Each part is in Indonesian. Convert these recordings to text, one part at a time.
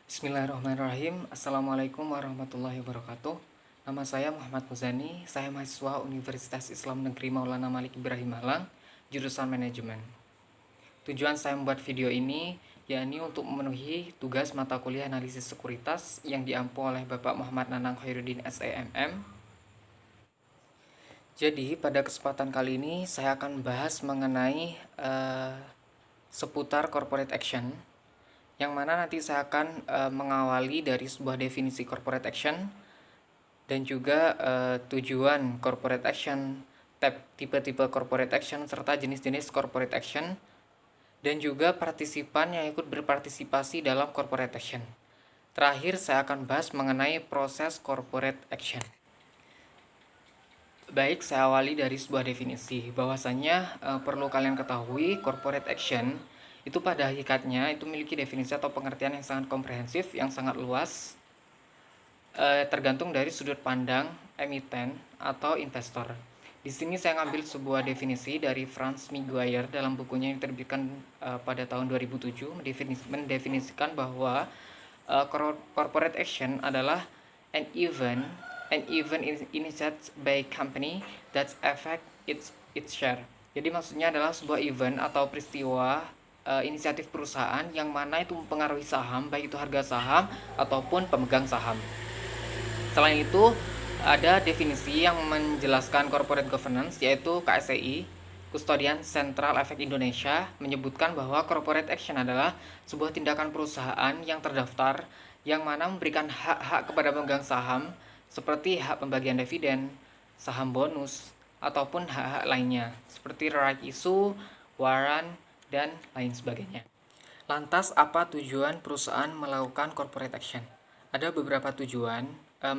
Bismillahirrahmanirrahim. Assalamualaikum warahmatullahi wabarakatuh. Nama saya Muhammad Muzani. Saya mahasiswa Universitas Islam Negeri Maulana Malik Ibrahim Malang, jurusan manajemen. Tujuan saya membuat video ini yakni untuk memenuhi tugas mata kuliah analisis sekuritas yang diampu oleh Bapak Muhammad Nanang Khairuddin SEMM. Jadi pada kesempatan kali ini saya akan bahas mengenai seputar corporate action, yang mana nanti saya akan mengawali dari sebuah definisi corporate action dan juga tujuan corporate action, tipe-tipe corporate action, serta jenis-jenis corporate action, dan juga partisipan yang ikut berpartisipasi dalam corporate action. Terakhir saya akan bahas mengenai proses corporate action. Baik, saya awali dari sebuah definisi bahwasanya perlu kalian ketahui corporate action itu pada hakikatnya itu memiliki definisi atau pengertian yang sangat komprehensif, yang sangat luas, tergantung dari sudut pandang emiten atau investor. Di sini saya ngambil sebuah definisi dari Franz Maguire dalam bukunya yang terbitkan pada tahun 2007, mendefinisikan bahwa corporate action adalah an event initiated by company that affect its share. Jadi maksudnya adalah sebuah event atau peristiwa inisiatif perusahaan yang mana itu mempengaruhi saham, baik itu harga saham ataupun pemegang saham. Selain itu, ada definisi yang menjelaskan corporate governance, yaitu KSEI, Custodian Central Efek Indonesia, menyebutkan bahwa corporate action adalah sebuah tindakan perusahaan yang terdaftar yang mana memberikan hak-hak kepada pemegang saham seperti hak pembagian dividen, saham bonus, ataupun hak-hak lainnya seperti right issue, warrant, dan lain sebagainya. Lantas, apa tujuan perusahaan melakukan corporate action? Ada beberapa tujuan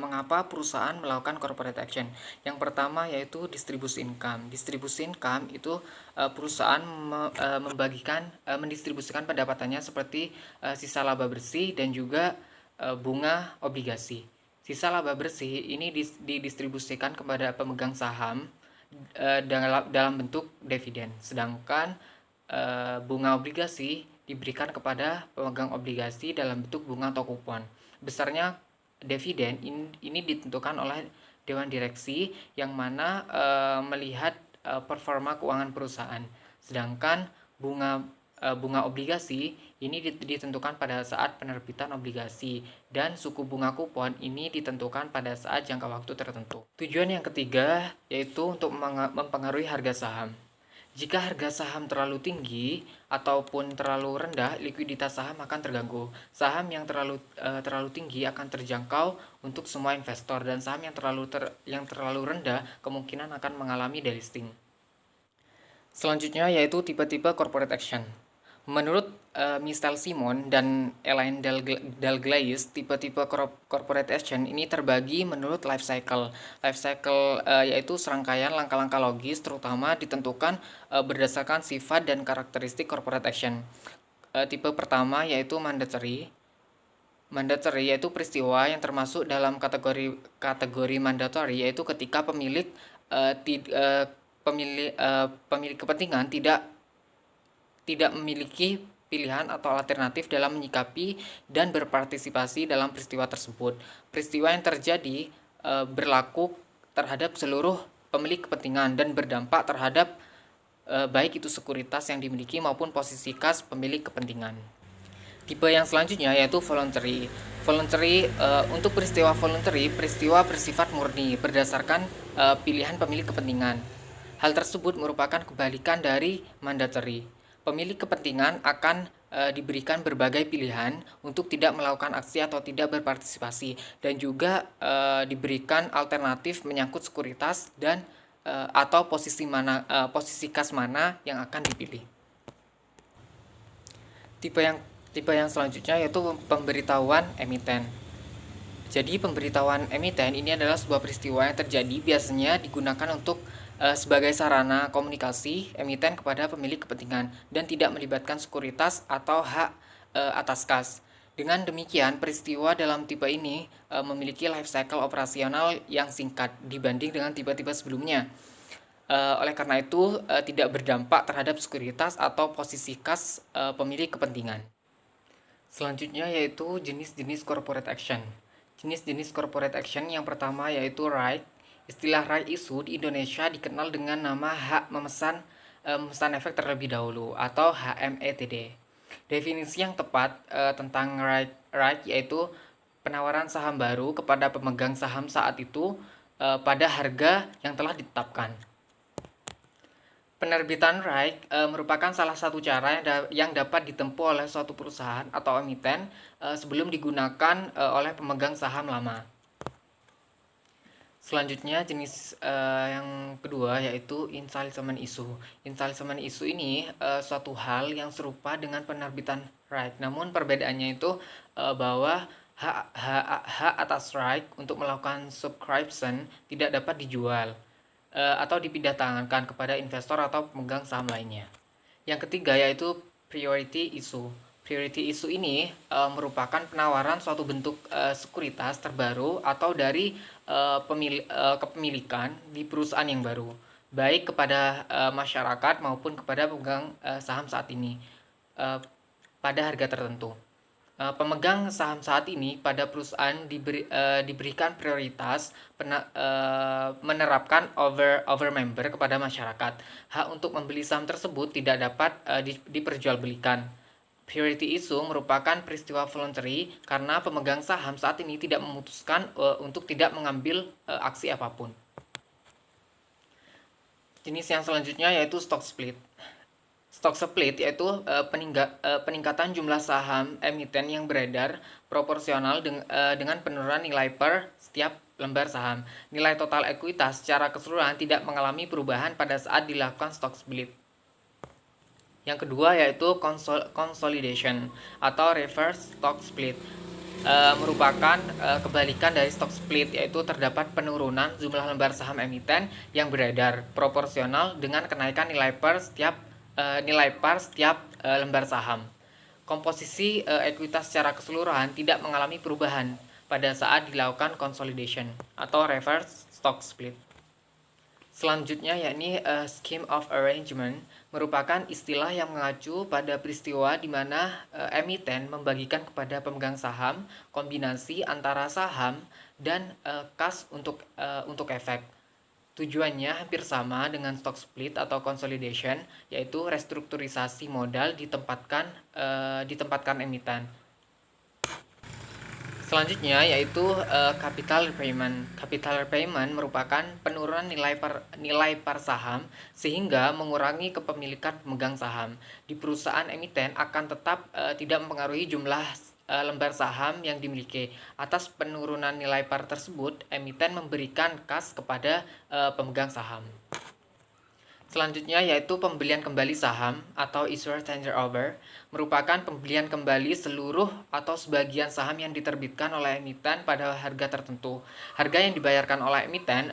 mengapa perusahaan melakukan corporate action. Yang pertama yaitu distribusi income. Distribusi income itu perusahaan mendistribusikan pendapatannya seperti sisa laba bersih dan juga bunga obligasi. Sisa laba bersih ini didistribusikan kepada pemegang saham dalam bentuk dividen, sedangkan bunga obligasi diberikan kepada pemegang obligasi dalam bentuk bunga atau kupon. Besarnya dividen ini ditentukan oleh Dewan Direksi yang mana melihat performa keuangan perusahaan. Sedangkan bunga obligasi ini ditentukan pada saat penerbitan obligasi, dan suku bunga kupon ini ditentukan pada saat jangka waktu tertentu. Tujuan yang ketiga yaitu untuk mempengaruhi harga saham. Jika harga saham terlalu tinggi ataupun terlalu rendah, likuiditas saham akan terganggu. Saham yang terlalu tinggi akan terjangkau untuk semua investor, dan saham yang terlalu rendah kemungkinan akan mengalami delisting. Selanjutnya yaitu tipe-tipe corporate action. Menurut Michel Simon dan Elaine Dalglais, tipe-tipe corporate action ini terbagi menurut life cycle. Life cycle yaitu serangkaian langkah-langkah logis, terutama ditentukan berdasarkan sifat dan karakteristik corporate action. Tipe pertama yaitu mandatory. Mandatory yaitu peristiwa yang termasuk dalam kategori mandatory, yaitu ketika pemilik kepentingan tidak memiliki pilihan atau alternatif dalam menyikapi dan berpartisipasi dalam peristiwa tersebut. Peristiwa yang terjadi berlaku terhadap seluruh pemilik kepentingan dan berdampak terhadap baik itu sekuritas yang dimiliki maupun posisi kas pemilik kepentingan. Tipe yang selanjutnya yaitu voluntary. Untuk peristiwa voluntary, peristiwa bersifat murni berdasarkan pilihan pemilik kepentingan. Hal tersebut merupakan kebalikan dari mandatory. Pemilik kepentingan akan diberikan berbagai pilihan untuk tidak melakukan aksi atau tidak berpartisipasi, dan juga diberikan alternatif menyangkut sekuritas dan atau posisi kas mana yang akan dipilih. Tipe yang selanjutnya yaitu pemberitahuan emiten. Jadi pemberitahuan emiten ini adalah sebuah peristiwa yang terjadi, biasanya digunakan untuk sebagai sarana komunikasi emiten kepada pemilik kepentingan dan tidak melibatkan sekuritas atau hak atas kas. Dengan demikian, peristiwa dalam tipe ini memiliki life cycle operasional yang singkat dibanding dengan tipe-tipe sebelumnya. Oleh karena itu, tidak berdampak terhadap sekuritas atau posisi kas pemilik kepentingan. Selanjutnya yaitu jenis-jenis corporate action. Jenis-jenis corporate action yang pertama yaitu right. Istilah right issue di Indonesia dikenal dengan nama hak memesan efek terlebih dahulu atau HMETD. Definisi yang tepat tentang right yaitu penawaran saham baru kepada pemegang saham saat itu pada harga yang telah ditetapkan. Penerbitan right merupakan salah satu cara yang dapat ditempuh oleh suatu perusahaan atau emiten sebelum digunakan oleh pemegang saham lama. Selanjutnya jenis yang kedua yaitu insolvent issue. Insolvent issue ini suatu hal yang serupa dengan penerbitan right. Namun perbedaannya itu bahwa hak atas right untuk melakukan subscription tidak dapat dijual atau dipindah tangankan kepada investor atau pemegang saham lainnya. Yang ketiga yaitu priority issue. Priority issue ini merupakan penawaran suatu bentuk sekuritas terbaru atau dari kepemilikan di perusahaan yang baru, baik kepada masyarakat maupun kepada pemegang saham saat ini pada harga tertentu. Pemegang saham saat ini pada perusahaan diberikan prioritas menerapkan over member kepada masyarakat. Hak untuk membeli saham tersebut tidak dapat diperjualbelikan. Priority issue merupakan peristiwa voluntary karena pemegang saham saat ini tidak memutuskan untuk tidak mengambil aksi apapun. Jenis yang selanjutnya yaitu stock split. Stock split yaitu peningkatan jumlah saham emiten yang beredar proporsional dengan penurunan nilai per setiap lembar saham. Nilai total ekuitas secara keseluruhan tidak mengalami perubahan pada saat dilakukan stock split. Yang kedua yaitu consolidation atau reverse stock split. Merupakan kebalikan dari stock split, yaitu terdapat penurunan jumlah lembar saham emiten yang beredar proporsional dengan kenaikan nilai par setiap lembar saham. Komposisi ekuitas secara keseluruhan tidak mengalami perubahan pada saat dilakukan consolidation atau reverse stock split. Selanjutnya yakni scheme of arrangement merupakan istilah yang mengacu pada peristiwa di mana emiten membagikan kepada pemegang saham kombinasi antara saham dan kas untuk efek. Tujuannya hampir sama dengan stock split atau consolidation, yaitu restrukturisasi modal ditempatkan emiten. Selanjutnya yaitu capital repayment. Capital repayment merupakan penurunan nilai par saham sehingga mengurangi kepemilikan pemegang saham di perusahaan emiten akan tetap tidak mempengaruhi jumlah lembar saham yang dimiliki. Atas penurunan nilai par tersebut, emiten memberikan kas kepada pemegang saham. Selanjutnya yaitu pembelian kembali saham atau issuer tender offer, merupakan pembelian kembali seluruh atau sebagian saham yang diterbitkan oleh emiten pada harga tertentu. Harga yang dibayarkan oleh emiten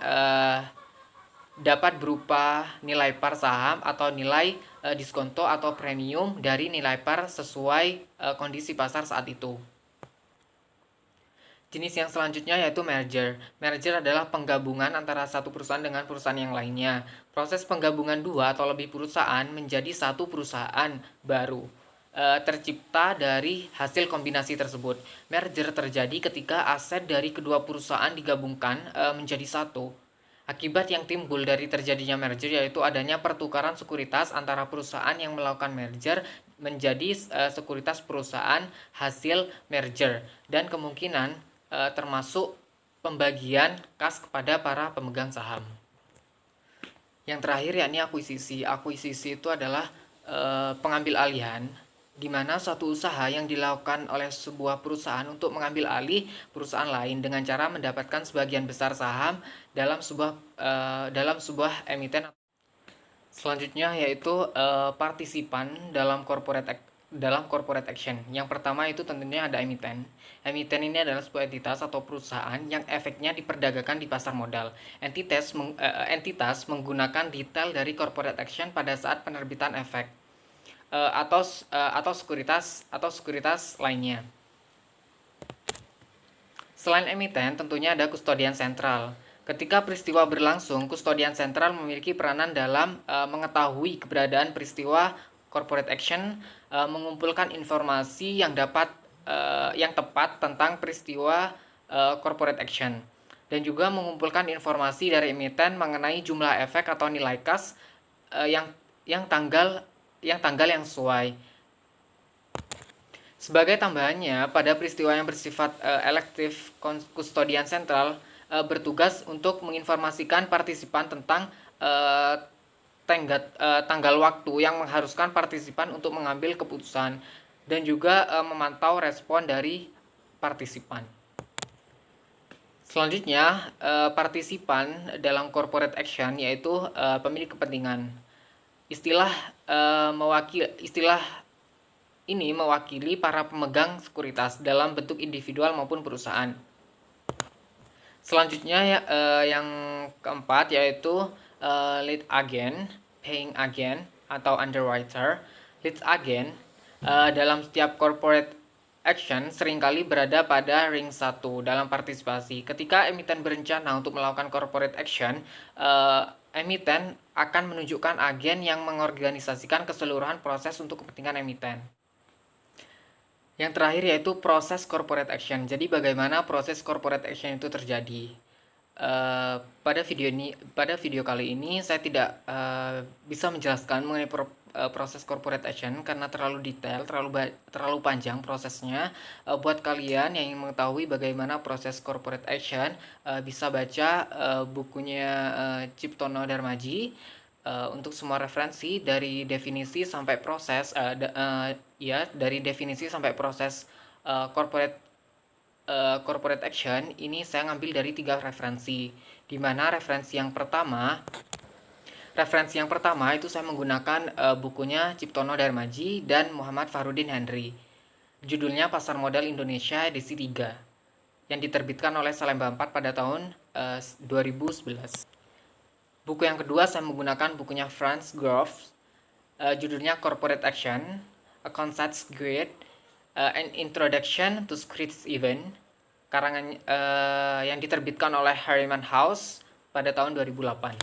dapat berupa nilai par saham atau nilai diskonto atau premium dari nilai par sesuai kondisi pasar saat itu. Jenis yang selanjutnya yaitu merger. Merger adalah penggabungan antara satu perusahaan dengan perusahaan yang lainnya. Proses penggabungan dua atau lebih perusahaan menjadi satu perusahaan baru tercipta dari hasil kombinasi tersebut. Merger terjadi ketika aset dari kedua perusahaan digabungkan menjadi satu. Akibat yang timbul dari terjadinya merger yaitu adanya pertukaran sekuritas antara perusahaan yang melakukan merger menjadi sekuritas perusahaan hasil merger dan kemungkinan termasuk pembagian kas kepada para pemegang saham. Yang terakhir yakni akuisisi. Akuisisi itu adalah pengambil alihan, di mana suatu usaha yang dilakukan oleh sebuah perusahaan untuk mengambil alih perusahaan lain dengan cara mendapatkan sebagian besar saham dalam sebuah emiten. Selanjutnya yaitu partisipan dalam corporate action. Yang pertama itu tentunya ada emiten. Emiten ini adalah sebuah entitas atau perusahaan yang efeknya diperdagangkan di pasar modal. Entitas menggunakan detail dari corporate action pada saat penerbitan efek atau sekuritas lainnya. Selain emiten, tentunya ada kustodian sentral. Ketika peristiwa berlangsung, kustodian sentral memiliki peranan dalam mengetahui keberadaan peristiwa corporate action, mengumpulkan informasi yang dapat yang tepat tentang peristiwa corporate action, dan juga mengumpulkan informasi dari emiten mengenai jumlah efek atau nilai kas yang tanggal yang sesuai. Sebagai tambahannya, pada peristiwa yang bersifat elektif, kustodian sentral bertugas untuk menginformasikan partisipan tentang tanggal waktu yang mengharuskan partisipan untuk mengambil keputusan, dan juga memantau respon dari partisipan. Selanjutnya, partisipan dalam corporate action yaitu pemilik kepentingan. Istilah ini mewakili para pemegang sekuritas dalam bentuk individual maupun perusahaan. Selanjutnya yang keempat yaitu lead agent, paying agent atau underwriter. Lead agent dalam setiap corporate action seringkali berada pada ring 1 dalam partisipasi. Ketika emiten berencana untuk melakukan corporate action, emiten akan menunjukkan agen yang mengorganisasikan keseluruhan proses untuk kepentingan emiten. Yang terakhir yaitu proses corporate action. Jadi bagaimana proses corporate action itu terjadi? Pada video kali ini saya tidak bisa menjelaskan mengenai proses corporate action karena terlalu detail, terlalu panjang prosesnya. Buat kalian yang ingin mengetahui bagaimana proses corporate action, bisa baca bukunya Ciptono Darmaji. Untuk semua referensi dari definisi sampai proses dari definisi sampai proses corporate action ini saya ngambil dari 3 referensi, di mana referensi yang pertama itu saya menggunakan bukunya Ciptono Darmaji dan Muhammad Farudin Henry. Judulnya Pasar Modal Indonesia edisi 3 yang diterbitkan oleh Salemba 4 pada tahun 2011. Buku yang kedua saya menggunakan bukunya Franz Groves, judulnya Corporate Action, A Concept's Guide, An Introduction to Securities Event, karangan yang diterbitkan oleh Harriman House pada tahun 2008.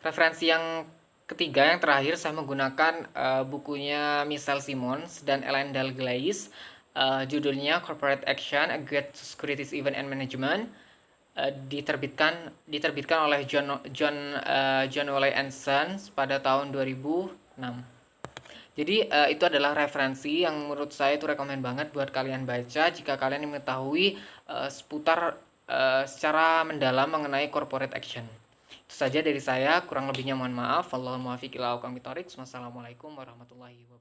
Referensi yang ketiga, yang terakhir, saya menggunakan bukunya Michel Simons dan Ellen Dalglais, judulnya Corporate Action, A Guide to Securities Event and Management, diterbitkan oleh John Wiley & Sons pada tahun 2006. Jadi itu adalah referensi yang menurut saya itu rekomen banget buat kalian baca jika kalian ingin mengetahui seputar secara mendalam mengenai corporate action. Itu saja dari saya, kurang lebihnya mohon maaf. Wassalamualaikum warahmatullahi wabarakatuh.